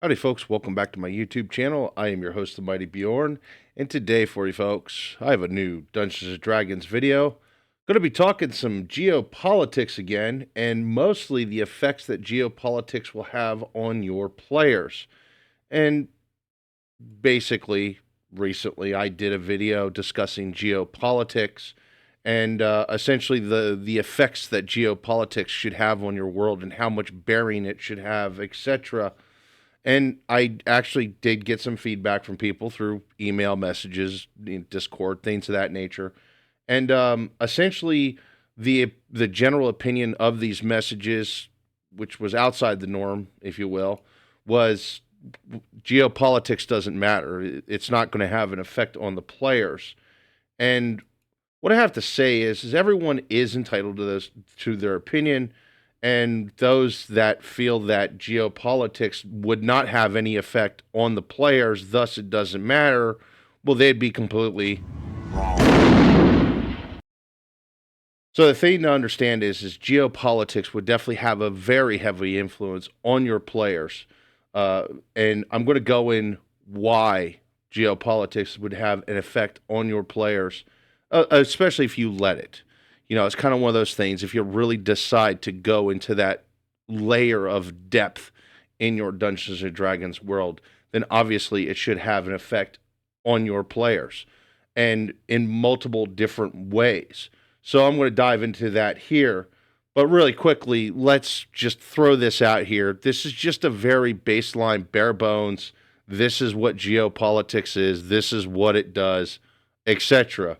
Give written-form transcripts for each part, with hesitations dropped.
Howdy, folks. Welcome back to my YouTube channel. I am your host, the Mighty Bjorn. And today for you folks, I have a new Dungeons & Dragons video. Going to be talking some geopolitics again, and mostly the effects that geopolitics will have on your players. And basically, recently I did a video discussing geopolitics and essentially the effects that geopolitics should have on your world and how much bearing it should have, etc. And I actually did get some feedback from people through email messages, Discord, things of that nature. And essentially, the general opinion of these messages, which was outside the norm, if you will, was geopolitics doesn't matter. It's not going to have an effect on the players. And what I have to say is everyone is entitled to their opinion, and those that feel that geopolitics would not have any effect on the players, thus it doesn't matter, well, they'd be completely wrong. So the thing to understand is geopolitics would definitely have a very heavy influence on your players. And I'm going to go in why geopolitics would have an effect on your players, especially if you let it. It's kind of one of those things. If you really decide to go into that layer of depth in your Dungeons and Dragons world, then obviously it should have an effect on your players and in multiple different ways. So I'm going to dive into that here. But really quickly, let's just throw this out here. This is just a very baseline, bare bones. This is what geopolitics is. This is what it does, etc.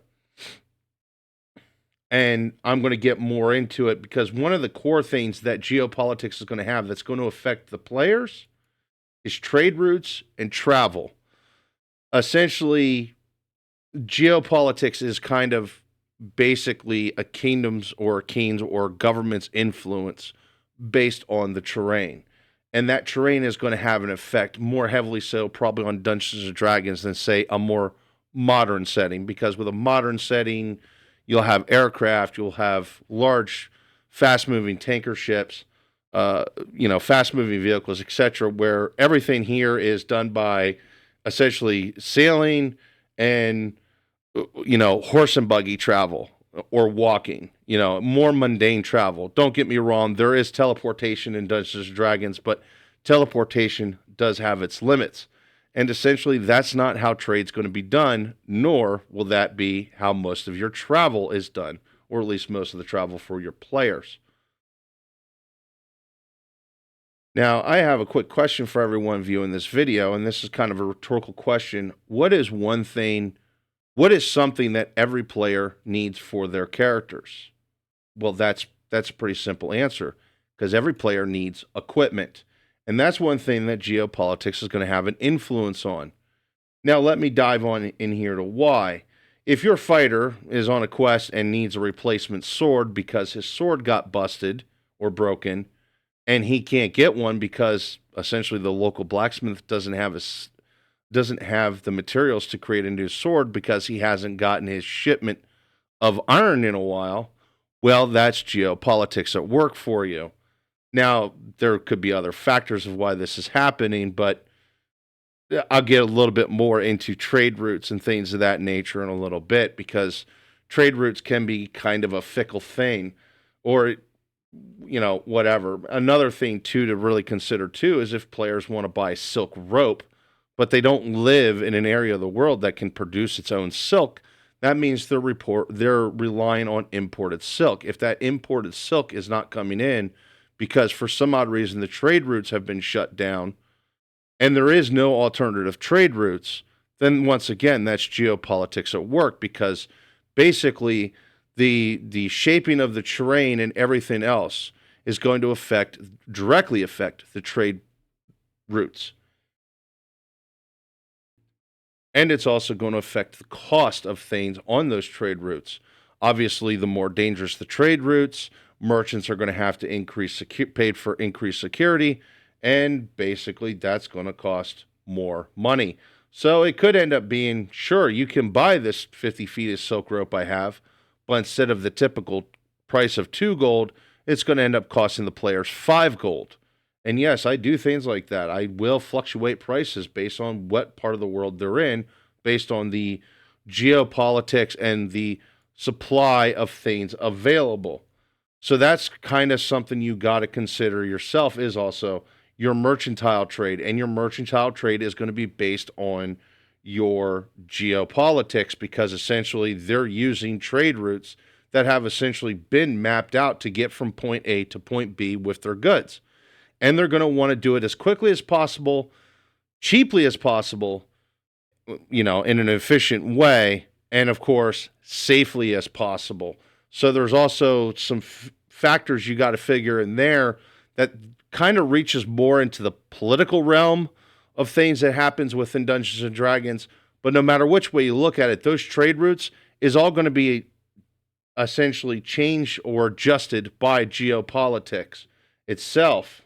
And I'm going to get more into it because one of the core things that geopolitics is going to have that's going to affect the players is trade routes and travel. Essentially, geopolitics is kind of basically a kingdom's or a king's or government's influence based on the terrain. And that terrain is going to have an effect more heavily so probably on Dungeons and Dragons than, say, a more modern setting. Because with a modern setting, you'll have aircraft, you'll have large, fast-moving tanker ships, fast-moving vehicles, etc., where everything here is done by essentially sailing and, horse and buggy travel or walking, more mundane travel. Don't get me wrong, there is teleportation in Dungeons & Dragons, but teleportation does have its limits. And essentially, that's not how trade's going to be done, nor will that be how most of your travel is done, or at least most of the travel for your players. Now, I have a quick question for everyone viewing this video, and this is kind of a rhetorical question. What is something that every player needs for their characters? Well, that's a pretty simple answer, because every player needs equipment. And that's one thing that geopolitics is going to have an influence on. Now, let me dive on in here to why. If your fighter is on a quest and needs a replacement sword because his sword got busted or broken, and he can't get one because essentially the local blacksmith doesn't have the materials to create a new sword because he hasn't gotten his shipment of iron in a while, well, that's geopolitics at work for you. Now, there could be other factors of why this is happening, but I'll get a little bit more into trade routes and things of that nature in a little bit, because trade routes can be kind of a fickle thing, or, whatever. Another thing, too, to really consider, too, is if players want to buy silk rope, but they don't live in an area of the world that can produce its own silk, that means they're relying on imported silk. If that imported silk is not coming in, because for some odd reason the trade routes have been shut down and there is no alternative trade routes, then once again, that's geopolitics at work, because basically the shaping of the terrain and everything else is going to directly affect the trade routes. And it's also going to affect the cost of things on those trade routes. Obviously, the more dangerous the trade routes, merchants are going to have to paid for increased security, and basically that's going to cost more money. So it could end up being, sure, you can buy this 50 feet of silk rope I have, but instead of the typical price of 2 gold, it's going to end up costing the players 5 gold. And yes, I do things like that. I will fluctuate prices based on what part of the world they're in, based on the geopolitics and the supply of things available. So that's kind of something you got to consider yourself is also your mercantile trade. And your mercantile trade is going to be based on your geopolitics because essentially they're using trade routes that have essentially been mapped out to get from point A to point B with their goods. And they're going to want to do it as quickly as possible, cheaply as possible, in an efficient way, and of course, safely as possible. So there's also some factors you got to figure in there that kind of reaches more into the political realm of things that happens within Dungeons and Dragons. But no matter which way you look at it, those trade routes is all going to be essentially changed or adjusted by geopolitics itself.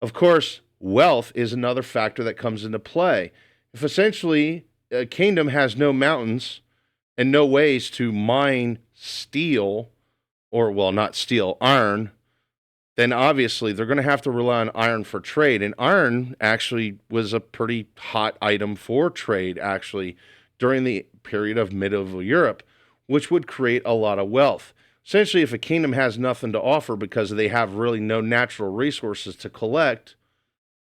Of course, wealth is another factor that comes into play. If essentially a kingdom has no mountains and no ways to mine steel, or well, not steel, iron, then obviously they're going to have to rely on iron for trade. And iron actually was a pretty hot item for trade, actually, during the period of medieval Europe, which would create a lot of wealth. Essentially, if a kingdom has nothing to offer because they have really no natural resources to collect,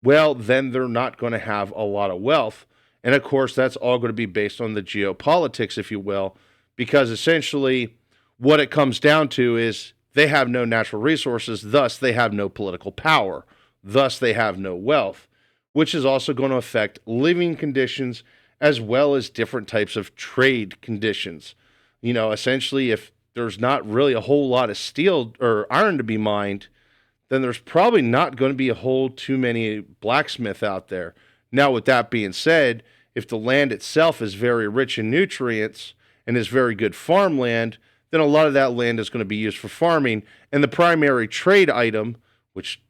well, then they're not going to have a lot of wealth. And of course, that's all going to be based on the geopolitics, if you will, because essentially what it comes down to is they have no natural resources, thus they have no political power, thus they have no wealth, which is also going to affect living conditions as well as different types of trade conditions. Essentially, if there's not really a whole lot of steel or iron to be mined, then there's probably not going to be a whole too many blacksmith out there. Now, with that being said, if the land itself is very rich in nutrients and is very good farmland, then a lot of that land is going to be used for farming. And the primary trade item, which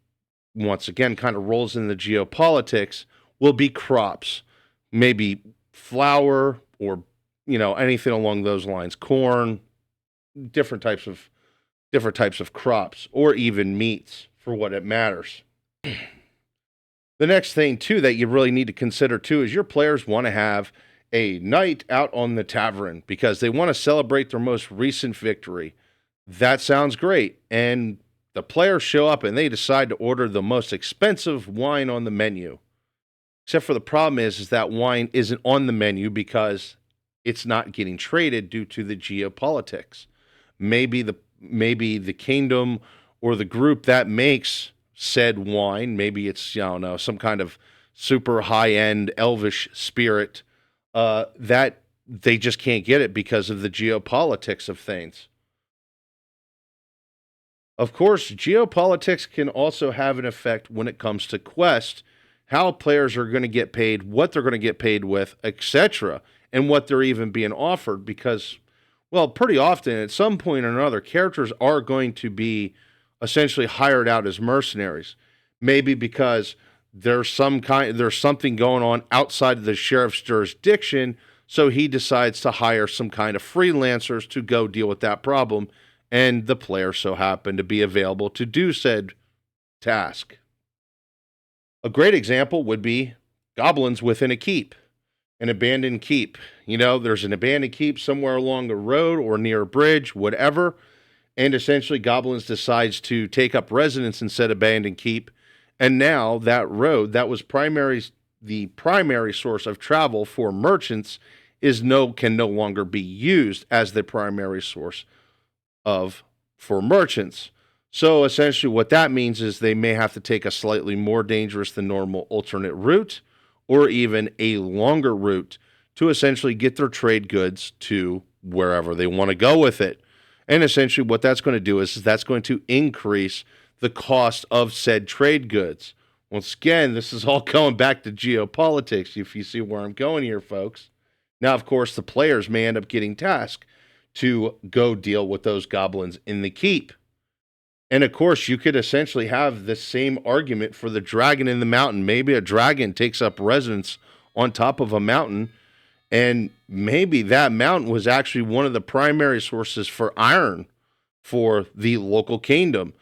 once again kind of rolls in the geopolitics, will be crops. Maybe flour or, anything along those lines. Corn, different types of crops, or even meats for what it matters. The next thing, too, that you really need to consider, too, is your players want to have a night out on the tavern because they want to celebrate their most recent victory. That sounds great. And the players show up and they decide to order the most expensive wine on the menu. Except for the problem is that wine isn't on the menu because it's not getting traded due to the geopolitics. Maybe the kingdom or the group that makes said wine, maybe it's, some kind of super high-end elvish spirit, that they just can't get it because of the geopolitics of things. Of course, geopolitics can also have an effect when it comes to quest, how players are going to get paid, what they're going to get paid with, etc., and what they're even being offered because, well, pretty often at some point or another, characters are going to be essentially hired out as mercenaries. Maybe because there's something going on outside of the sheriff's jurisdiction, so he decides to hire some kind of freelancers to go deal with that problem, and the player so happened to be available to do said task. A great example would be goblins within a keep, an abandoned keep. There's an abandoned keep somewhere along the road or near a bridge, whatever, and essentially goblins decides to take up residence in said abandoned keep, and now that road that was the primary source of travel for merchants can no longer be used as the primary source for merchants. So essentially what that means is they may have to take a slightly more dangerous than normal alternate route or even a longer route to essentially get their trade goods to wherever they want to go with it. And essentially what that's going to do is that's going to increase the cost of said trade goods. Once again, this is all going back to geopolitics, if you see where I'm going here, folks. Now, of course, the players may end up getting tasked to go deal with those goblins in the keep. And of course, you could essentially have the same argument for the dragon in the mountain. Maybe a dragon takes up residence on top of a mountain, and maybe that mountain was actually one of the primary sources for iron for the local kingdom.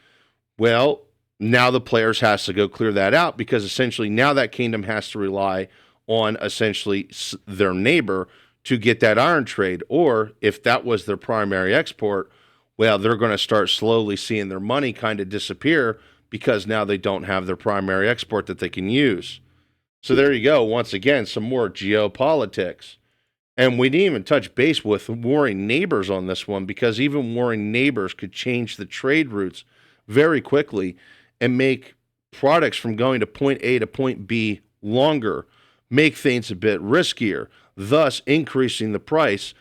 Well, Now the players has to go clear that out, because essentially now that kingdom has to rely on essentially their neighbor to get that iron trade. Or if that was their primary export, well, they're going to start slowly seeing their money kind of disappear, because now they don't have their primary export that they can use. So there you go. Once again, some more geopolitics. And we didn't even touch base with warring neighbors on this one, because even warring neighbors could change the trade routes very quickly and make products from going to point A to point B longer, make things a bit riskier, thus increasing the price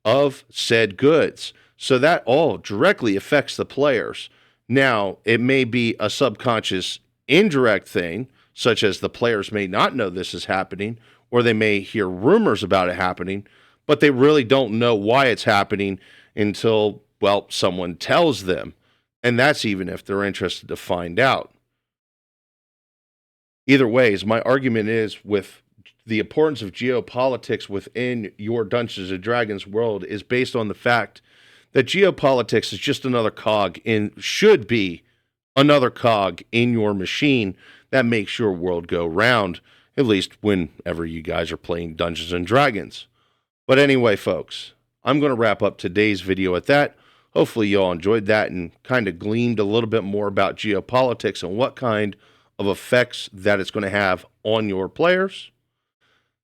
of said goods. So that all directly affects the players. Now, it may be a subconscious, indirect thing, such as the players may not know this is happening, or they may hear rumors about it happening, but they really don't know why it's happening until, well, someone tells them. And that's even if they're interested to find out. Either ways, my argument is with the importance of geopolitics within your Dungeons and Dragons world is based on the fact that geopolitics is just another cog should be another cog in your machine that makes your world go round, at least whenever you guys are playing Dungeons and Dragons. But anyway, folks, I'm going to wrap up today's video at that. Hopefully you all enjoyed that and kind of gleaned a little bit more about geopolitics and what kind of effects that it's going to have on your players.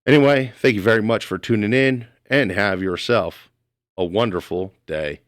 Anyway, thank you very much for tuning in, and have yourself a wonderful day.